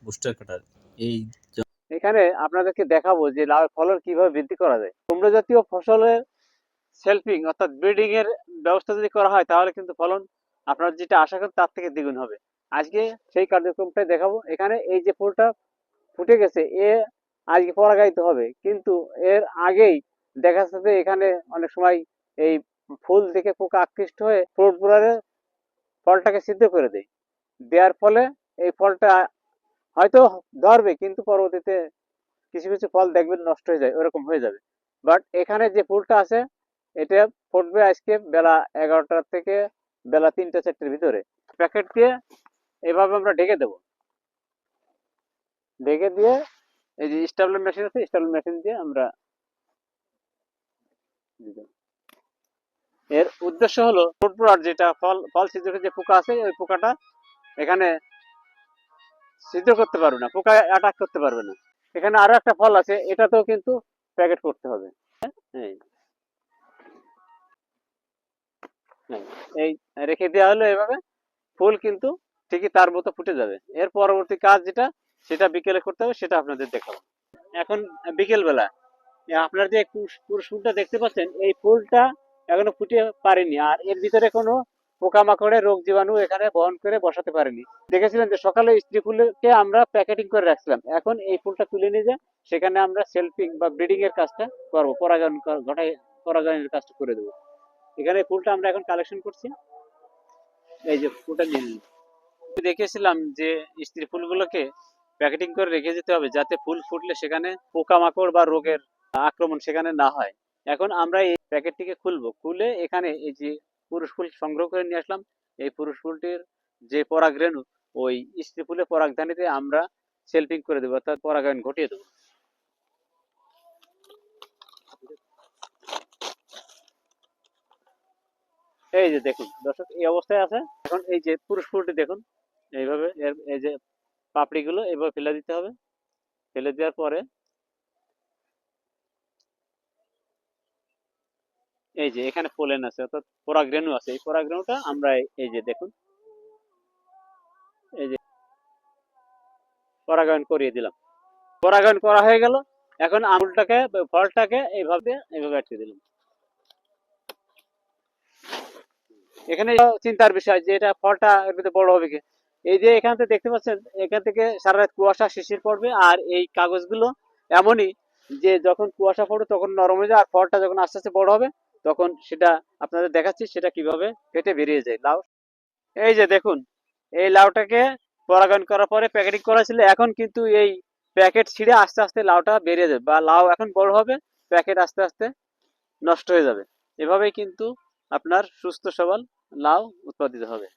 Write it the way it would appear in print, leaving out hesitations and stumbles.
Booster কাটার। এই এখানে আপনাদেরকে দেখাবো যে লাউয়ের ফলন কিভাবে বৃদ্ধি করা যায়। কুমড়ো জাতীয় ফসলের সেলফিং অর্থাৎ ব্রিডিং এর ব্যবস্থা যদি করা হয় তাহলে কিন্তু ফলন আপনারা যেটা আশা করেন তার থেকে দ্বিগুণ হবে। আজকে সেই কার্যক্রমটাই দেখাবো। এখানে এই যে ফুলটা ফুটে গেছে এ আজকে পরাগায়িত হবে, কিন্তু এর আগেই দেখা যাচ্ছে যে এখানে অনেক সময় এই ফুল থেকে পোকা আকৃষ্ট হয়ে ফ্রুট বোলারে ফলটাকে সিদ্ধ করে দেয়। দেওয়ার ফলে এই ফলটা হয়তো ধরবে, কিন্তু পরবর্তীতে কিছু কিছু ফল দেখবেন নষ্ট হয়ে যায়, ওরকম হয়ে যাবে। বাট এখানে যে ফুলটা আছে এটা ফুটবে আজকে বেলা 11টা থেকে বেলা 3টা 4টার ভিতরে। প্যাকেট দিয়ে এভাবে আমরা ঢেকে দেবো। ঢেকে দিয়ে এই যে স্টাবলার মেশিন আছে, স্টাবলার মেশিন দিয়ে আমরা এর উদ্দেশ্য হলো ফ্রুট বোলার যেটা ফল ফল ছিদ্রের যে পোকা আছে ওই পোকাটা এখানে ছিদ্র করতে পারবে না, পোকা অ্যাটাক করতে পারবে না। এখানে আরো একটা ফল আছে, এটাতেও কিন্তু প্যাকেট করতে হবে। এই এই রেখে দেওয়া হলো এভাবে, ফুল কিন্তু ঠিকই তার মতো ফুটে যাবে। এর পরবর্তী কাজ যেটা সেটা বিকেলে করতে হবে, সেটা আপনাদের দেখাবো। এখন বিকেল বেলা আপনারা যে পুরো ফুলটা দেখতে পাচ্ছেন এই ফুলটা এখনো ফুটে পারেনি, আর এর ভিতরে কোনো পোকামাকড়ের রোগ জীবাণু এখানে বহন করে বসাতে পারেনি। দেখেছিলেন যে সকালে স্ত্রী ফুলকে আমরা প্যাকেটিং করে রাখছিলাম, এখন এই ফুলটা তুলে নিয়ে যায় সেখানে আমরা সেলফিং বা ব্রিডিং এর কাজটা করবো, পরাগায়ন ঘটাই পরাগায়নের কাজটা করে দেবো। এখানে ফুলটা আমরা এখন কালেকশন করছি। এই যে ফুলটা নিয়ে নিন। দেখেছিলাম যে স্ত্রী ফুলগুলোকে প্যাকেটিং করে রেখে দিতে হবে যাতে ফুল ফুটলে সেখানে পোকামাকড় বা রোগের আক্রমণ সেখানে না হয়। এখন আমরা এই প্যাকেটটিকে খুলবো, খুলে এখানে এই যে পুরুষ ফুল সংগ্রহ করে নিয়ে আসলাম। এই পুরুষ ফুলটির যে পরাগরেণু ওই স্ত্রী ফুলের পরাগধানীতে আমরা সেলফিং করে দেবো, অর্থাৎ পরাগায়ন ঘটিয়ে দেবো। এই যে দেখুন দর্শক এই অবস্থায় আছে। এখন এই যে পুরুষ ফুলটি দেখুন এইভাবে এই যে পাপড়িগুলো এইভাবে ফেলে দিতে হবে। ফেলে দেওয়ার পরে এই যে এখানে পোলেন আছে অর্থাৎ পরাগরেণু আছে, এই পরাগরেণুটা আমরা এই যে দেখুন এই যে পরাগায়ন করিয়ে দিলাম। পরাগায়ন করা হয়ে গেল। এখন আমুলটাকে ফলটাকে এইভাবে এইভাবে আটকে দিলাম। এখানে চিন্তার বিষয় যে এটা ফলটা এর ভিতরে বড় হবে কি। এই যে এখান থেকে দেখতে পাচ্ছেন এখান থেকে সারা রাত কুয়াশা শিশির পড়বে, আর এই কাগজগুলো এমনই যে যখন কুয়াশা পড়বে তখন নরম হয়ে যায়, আর ফলটা যখন আস্তে আস্তে বড় হবে তখন সেটা আপনাদের দেখাচ্ছি সেটা কিভাবে ফেটে বেরিয়ে যায় লাউ। এই যে দেখুন এই লাউটাকে পরাগায়ন করার পরে প্যাকেটিং করা ছিল, এখন কিন্তু এই প্যাকেট ছিঁড়ে আস্তে আস্তে লাউটা বেরিয়ে যাবে বা লাউ এখন বড় হবে, প্যাকেট আস্তে আস্তে নষ্ট হয়ে যাবে। এভাবেই কিন্তু আপনার সুস্থ সবল লাউ উৎপাদিত হবে।